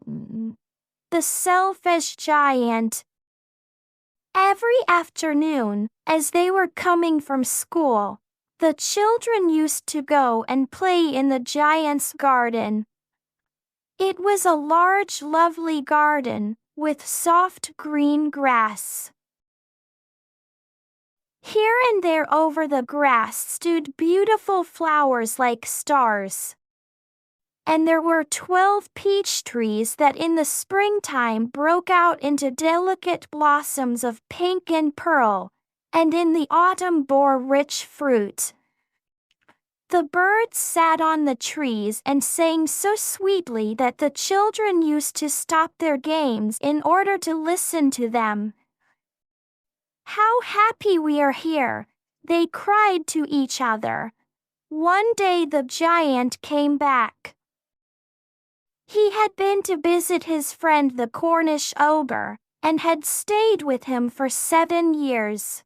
The selfish giant. Every afternoon, as they were coming from school, the children used to go and play in the giant's garden. It was a large, lovely garden, with soft green grass. Here and there over the grass stood beautiful flowers like stars. And there were 12 peach trees that in the springtime broke out into delicate blossoms of pink and pearl, and in the autumn bore rich fruit. The birds sat on the trees and sang so sweetly that the children used to stop their games in order to listen to them. "How happy we are here," they cried to each other. One day the giant came back. He had been to visit his friend the Cornish ogre, and had stayed with him for 7 years.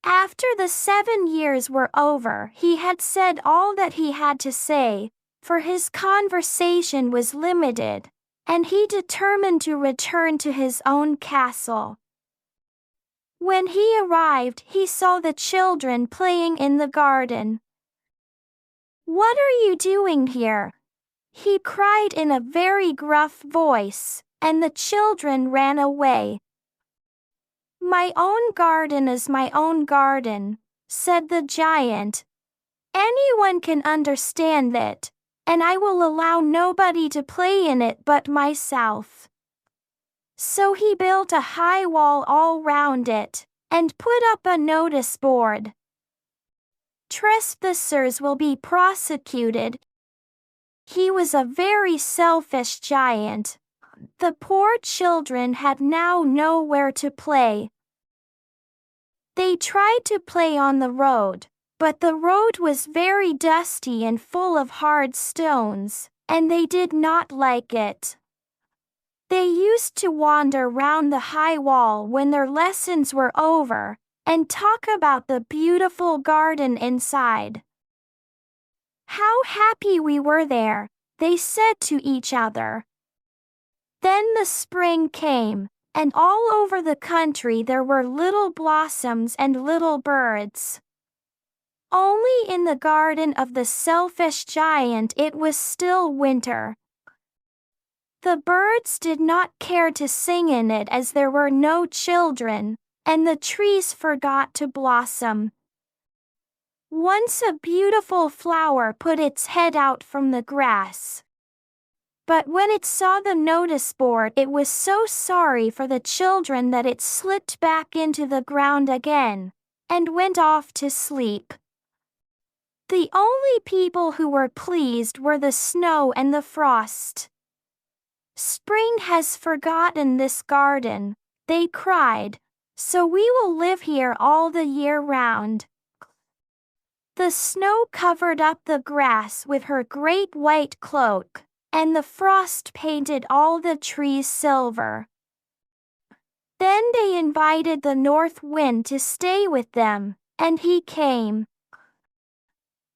After the 7 years were over, he had said all that he had to say, for his conversation was limited, and he determined to return to his own castle. When he arrived, he saw the children playing in the garden. "What are you doing here?" he cried in a very gruff voice, and the children ran away. "My own garden is my own garden," said the giant. "Anyone can understand it, and I will allow nobody to play in it but myself." So he built a high wall all round it, and put up a notice board. "Trespassers will be prosecuted." He was a very selfish giant. The poor children had now nowhere to play. They tried to play on the road, but the road was very dusty and full of hard stones, and they did not like it. They used to wander round the high wall when their lessons were over, and talk about the beautiful garden inside. "How happy we were there," they said to each other. Then the spring came, and all over the country there were little blossoms and little birds. Only in the garden of the selfish giant it was still winter. The birds did not care to sing in it as there were no children, and the trees forgot to blossom. Once a beautiful flower put its head out from the grass. But when it saw the notice board, it was so sorry for the children that it slipped back into the ground again, and went off to sleep. The only people who were pleased were the snow and the frost. "Spring has forgotten this garden," they cried, "so we will live here all the year round." The snow covered up the grass with her great white cloak, and the frost painted all the trees silver. Then they invited the north wind to stay with them, and he came.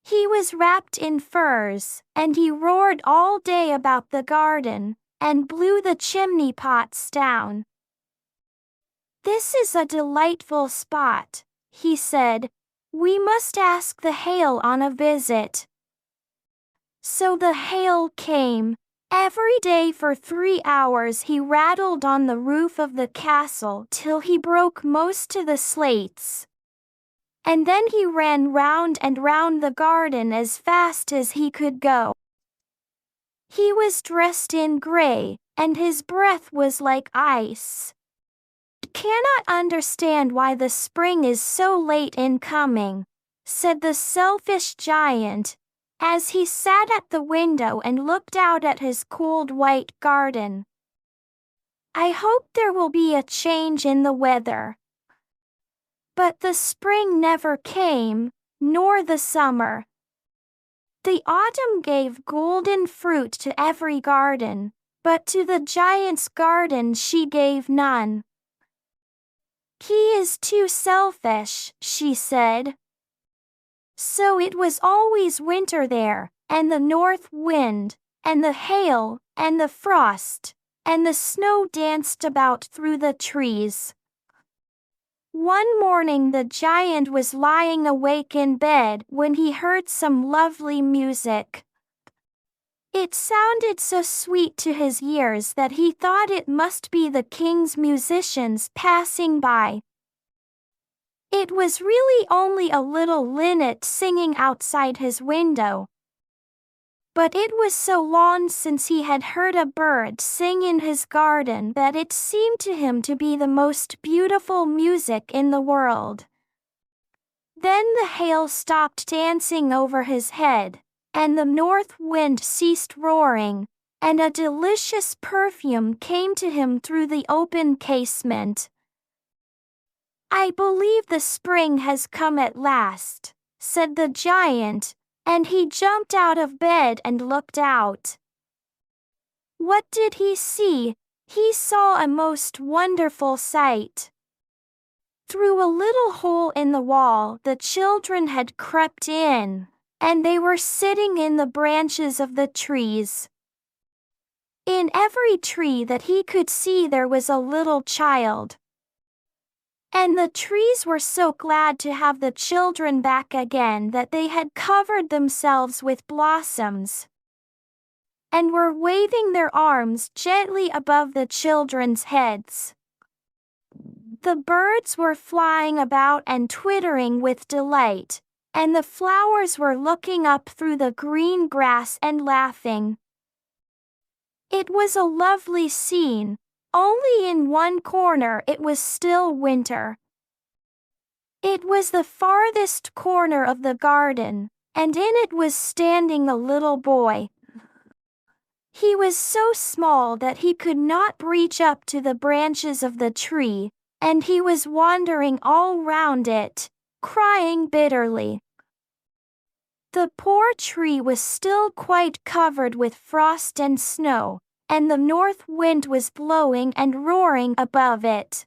He was wrapped in furs, and he roared all day about the garden, and blew the chimney pots down. "This is a delightful spot," he said. "We must ask the hail on a visit." So the hail came. Every day for 3 hours he rattled on the roof of the castle till he broke most of the slates. And then he ran round and round the garden as fast as he could go. He was dressed in gray, and his breath was like ice. "Cannot understand why the spring is so late in coming," said the selfish giant, as he sat at the window and looked out at his cold white garden. "I hope there will be a change in the weather." But the spring never came, nor the summer. The autumn gave golden fruit to every garden, but to the giant's garden she gave none. "He is too selfish," she said. So it was always winter there, and the north wind, and the hail, and the frost, and the snow danced about through the trees. One morning the giant was lying awake in bed when he heard some lovely music. It sounded so sweet to his ears that he thought it must be the king's musicians passing by. It was really only a little linnet singing outside his window. But it was so long since he had heard a bird sing in his garden that it seemed to him to be the most beautiful music in the world. Then the hail stopped dancing over his head, and the north wind ceased roaring, and a delicious perfume came to him through the open casement. "I believe the spring has come at last," said the giant, and he jumped out of bed and looked out. What did he see? He saw a most wonderful sight. Through a little hole in the wall the children had crept in, and they were sitting in the branches of the trees. In every tree that he could see there was a little child. And the trees were so glad to have the children back again that they had covered themselves with blossoms, and were waving their arms gently above the children's heads. The birds were flying about and twittering with delight, and the flowers were looking up through the green grass and laughing. It was a lovely scene, only in one corner it was still winter. It was the farthest corner of the garden, and in it was standing a little boy. He was so small that he could not reach up to the branches of the tree, and he was wandering all round it, crying bitterly. The poor tree was still quite covered with frost and snow, and the north wind was blowing and roaring above it.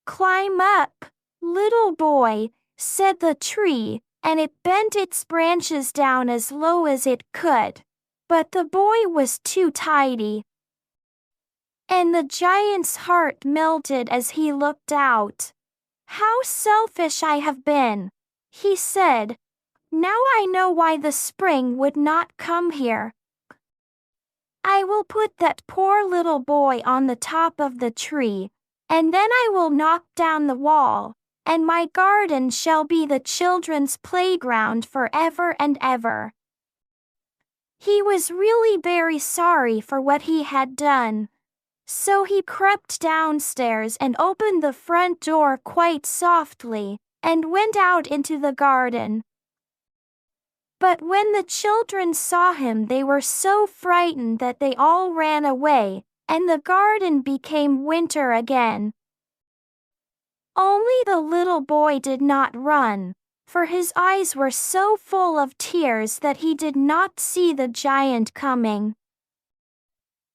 "Climb up, little boy," said the tree, and it bent its branches down as low as it could. But the boy was too tidy. And the giant's heart melted as he looked out. "How selfish I have been," he said. "Now I know why the spring would not come here. I will put that poor little boy on the top of the tree, and then I will knock down the wall, and my garden shall be the children's playground forever and ever." He was really very sorry for what he had done. So he crept downstairs and opened the front door quite softly, and went out into the garden. But when the children saw him they were so frightened that they all ran away, and the garden became winter again. Only the little boy did not run, for his eyes were so full of tears that he did not see the giant coming.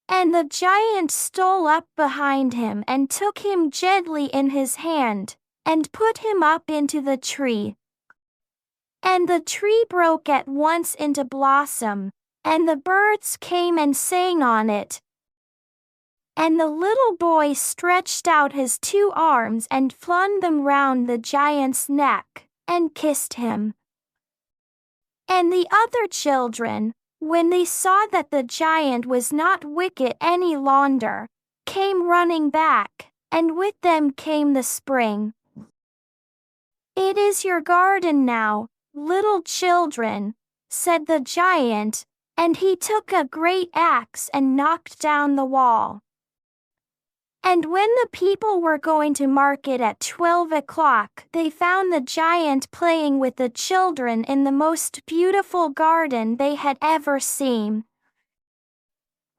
And the giant stole up behind him and took him gently in his hand, and put him up into the tree. And the tree broke at once into blossom, and the birds came and sang on it. And the little boy stretched out his 2 arms and flung them round the giant's neck, and kissed him. And the other children, when they saw that the giant was not wicked any longer, came running back, and with them came the spring. "It is your garden now, little children," said the giant, and he took a great axe and knocked down the wall. And when the people were going to market at 12 o'clock, they found the giant playing with the children in the most beautiful garden they had ever seen.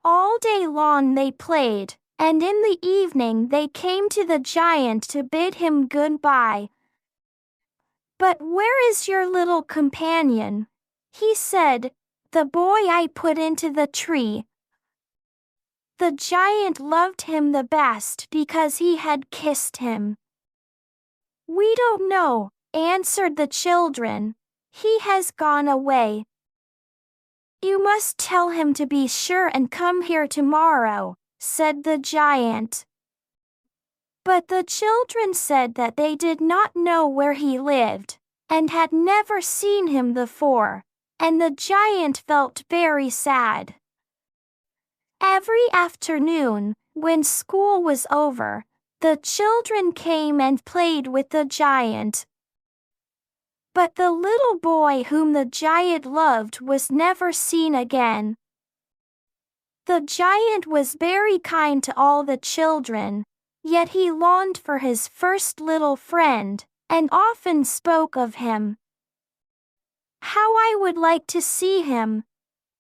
All day long they played, and in the evening they came to the giant to bid him goodbye. "But where is your little companion?" he said. "The boy I put into the tree." The giant loved him the best because he had kissed him. "We don't know," answered the children. "He has gone away." "You must tell him to be sure and come here tomorrow," said the giant. But the children said that they did not know where he lived, and had never seen him before, and the giant felt very sad. Every afternoon, when school was over, the children came and played with the giant. But the little boy whom the giant loved was never seen again. The giant was very kind to all the children, yet he longed for his first little friend, and often spoke of him. "How I would like to see him,"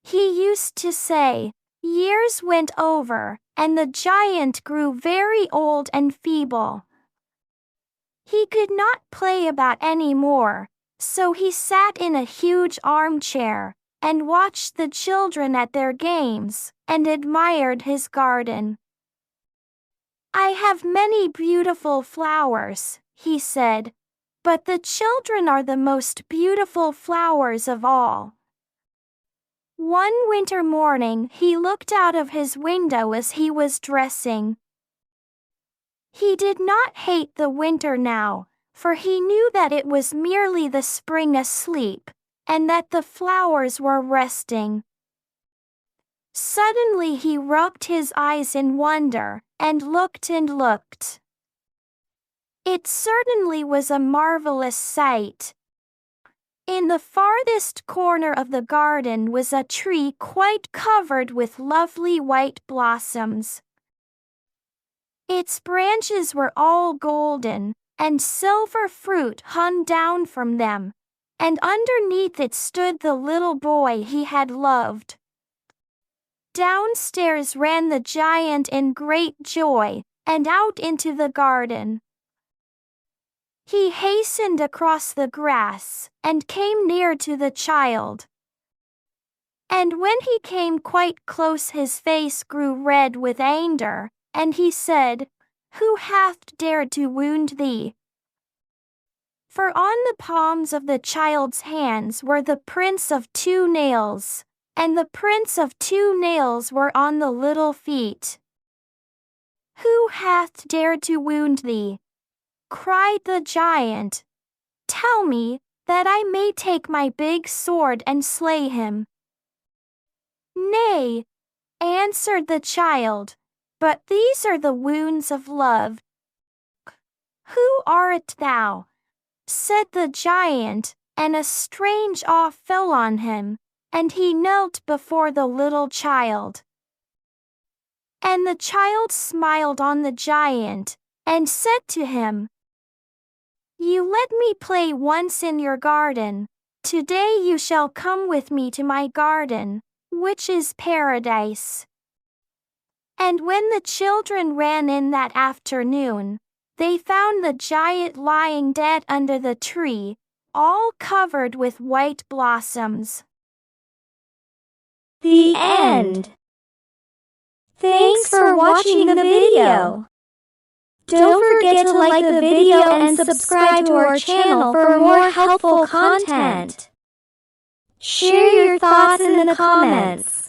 he used to say. Years went over, and the giant grew very old and feeble. He could not play about any more, so he sat in a huge armchair, and watched the children at their games, and admired his garden. "I have many beautiful flowers," he said, "but the children are the most beautiful flowers of all." One winter morning he looked out of his window as he was dressing. He did not hate the winter now, for he knew that it was merely the spring asleep, and that the flowers were resting. Suddenly he rubbed his eyes in wonder, and looked and looked. It certainly was a marvelous sight. In the farthest corner of the garden was a tree quite covered with lovely white blossoms. Its branches were all golden, and silver fruit hung down from them, and underneath it stood the little boy he had loved. Downstairs ran the giant in great joy, and out into the garden. He hastened across the grass, and came near to the child. And when he came quite close his face grew red with anger, and he said, "Who hath dared to wound thee?" For on the palms of the child's hands were the prints of 2 nails, and the prints of 2 nails were on the little feet. "Who hath dared to wound thee?" cried the giant. "Tell me, that I may take my big sword and slay him." "Nay," answered the child, "but these are the wounds of love." "Who art thou?" said the giant, and a strange awe fell on him, and he knelt before the little child. And the child smiled on the giant, and said to him, "You let me play once in your garden. Today you shall come with me to my garden, which is paradise." And when the children ran in that afternoon, they found the giant lying dead under the tree, all covered with white blossoms. The end. Thanks for watching the video. Don't forget to like the video and subscribe to our channel for more helpful content. Share your thoughts in the comments.